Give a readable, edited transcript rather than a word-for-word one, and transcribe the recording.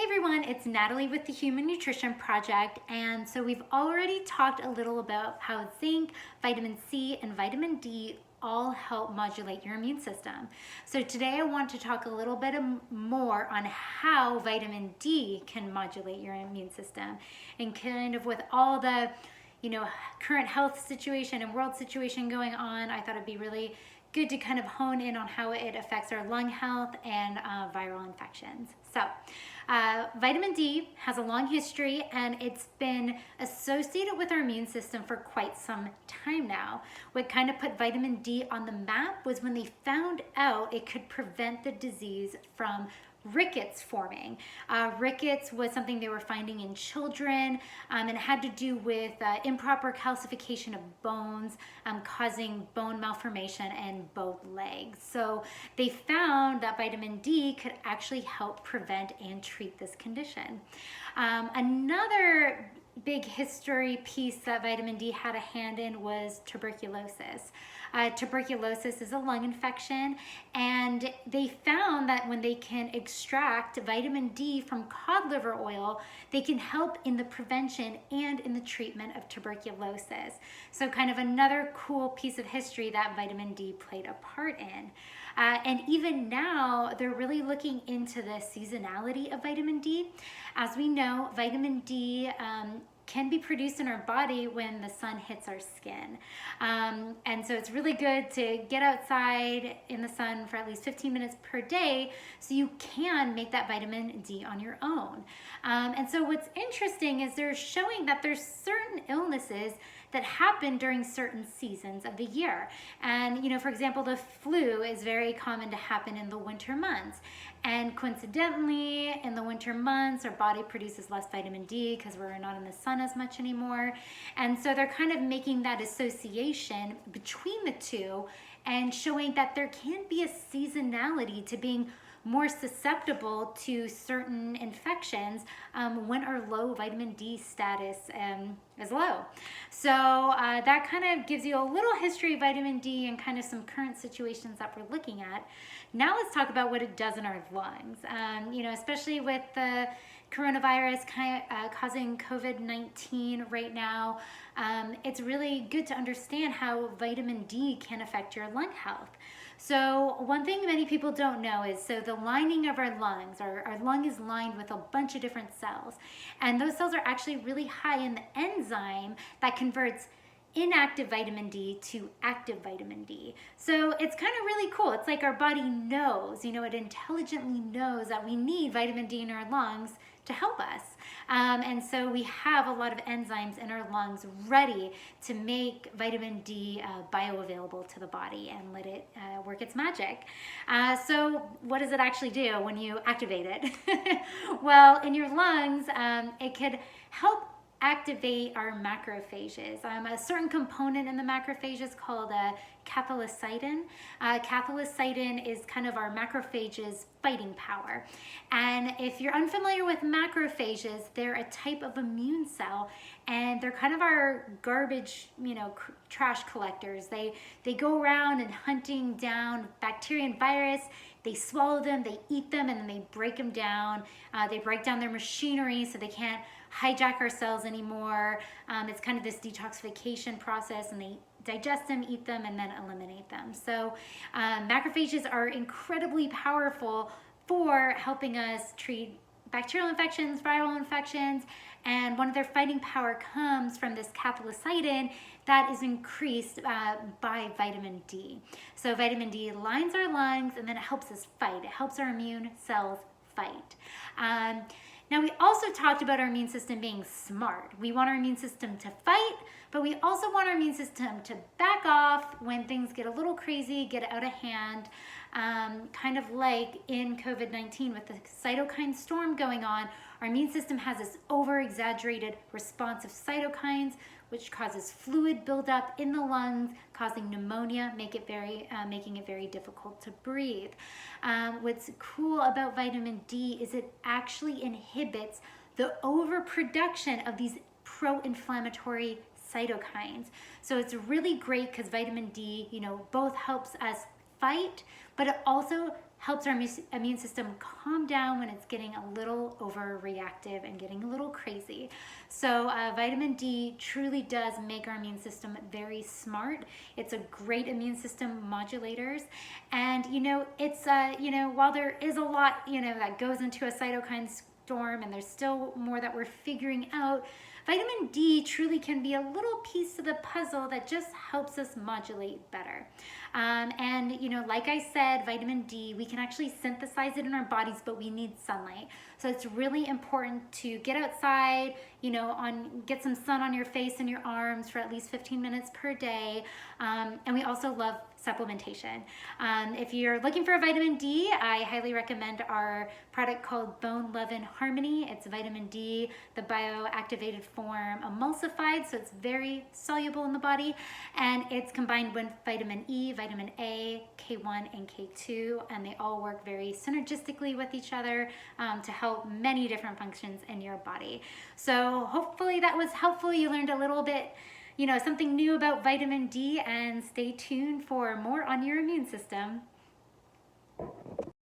Hey everyone, it's Natalie with the Human Nutrition Project, and so we've already talked a little about how zinc, vitamin C, and vitamin D all help modulate your immune system. So today I want to talk a little bit more on how vitamin D can modulate your immune system, and kind of with all the current health situation and world situation going on, I thought it'd be really good to kind of hone in on how it affects our lung health and viral infections. So vitamin D has a long history, and it's been associated with our immune system for quite some time now. What kind of put vitamin D on the map was when they found out it could prevent the disease from rickets forming. Rickets was something they were finding in children, and it had to do with improper calcification of bones, causing bone malformation in both legs. So they found that vitamin D could actually help prevent and treat this condition. Another big history piece that vitamin D had a hand in was tuberculosis. Tuberculosis is a lung infection, and they found that when they can extract vitamin D from cod liver oil, they can help in the prevention and in the treatment of tuberculosis. So kind of another cool piece of history that vitamin D played a part in. And even now, they're really looking into the seasonality of vitamin D. As we know, vitamin D can be produced in our body when the sun hits our skin. And so it's really good to get outside in the sun for at least 15 minutes per day so you can make that vitamin D on your own. And so what's interesting is they're showing that there's certain illnesses that happen during certain seasons of the year. And, for example, the flu is very common to happen in the winter months. And coincidentally, in the winter months, our body produces less vitamin D because we're not in the sun as much anymore. And so they're kind of making that association between the two and showing that there can be a seasonality to being more susceptible to certain infections when our low vitamin D status is low. So that kind of gives you a little history of vitamin D and kind of some current situations that we're looking at. Now let's talk about what it does in our lungs. Especially with the coronavirus causing COVID-19 right now, it's really good to understand how vitamin D can affect your lung health. So one thing many people don't know is, so the lining of our lungs, our lung is lined with a bunch of different cells, and those cells are actually really high in the enzyme that converts inactive vitamin D to active vitamin D. So it's kind of really cool. It's like our body knows, it intelligently knows that we need vitamin D in our lungs to help us. And so we have a lot of enzymes in our lungs ready to make vitamin D bioavailable to the body and let it work its magic. So what does it actually do when you activate it? Well, in your lungs, it could help activate our macrophages. A certain component in the macrophages called cathelicidin. Cathelicidin is kind of our macrophages' fighting power. And if you're unfamiliar with macrophages, they're a type of immune cell, and they're kind of our garbage, trash collectors. They go around and hunting down bacteria and virus. They swallow them, they eat them, and then they break them down. They break down their machinery so they can't hijack our cells anymore. It's kind of this detoxification process, and they digest them, eat them, and then eliminate them. So macrophages are incredibly powerful for helping us treat bacterial infections, viral infections, and one of their fighting power comes from this cathelicidin that is increased by vitamin D. So vitamin D lines our lungs, and then it helps us fight. It helps our immune cells fight. Now, we also talked about our immune system being smart. We want our immune system to fight, but we also want our immune system to back off when things get a little crazy, get out of hand, kind of like in COVID-19 with the cytokine storm going on. Our immune system has this over-exaggerated response of cytokines, which causes fluid buildup in the lungs, causing pneumonia, making it very difficult to breathe. What's cool about vitamin D is it actually inhibits the overproduction of these pro-inflammatory cytokines. So it's really great because vitamin D, both helps us fight, but it also helps our immune system calm down when it's getting a little overreactive and getting a little crazy. So vitamin D truly does make our immune system very smart. It's a great immune system modulators. And, it's, while there is a lot, that goes into a cytokine storm and there's still more that we're figuring out, vitamin D truly can be a little piece of the puzzle that just helps us modulate better. And like I said, vitamin D, we can actually synthesize it in our bodies, but we need sunlight. So it's really important to get outside, get some sun on your face and your arms for at least 15 minutes per day. And we also love supplementation. If you're looking for a vitamin D, I highly recommend our product called Bone Love and Harmony. It's vitamin D, the bioactivated form emulsified, so it's very soluble in the body, and it's combined with vitamin E, vitamin A, K1, and K2, and they all work very synergistically with each other to help many different functions in your body. So hopefully that was helpful. You learned a little bit, something new about vitamin D, and stay tuned for more on your immune system.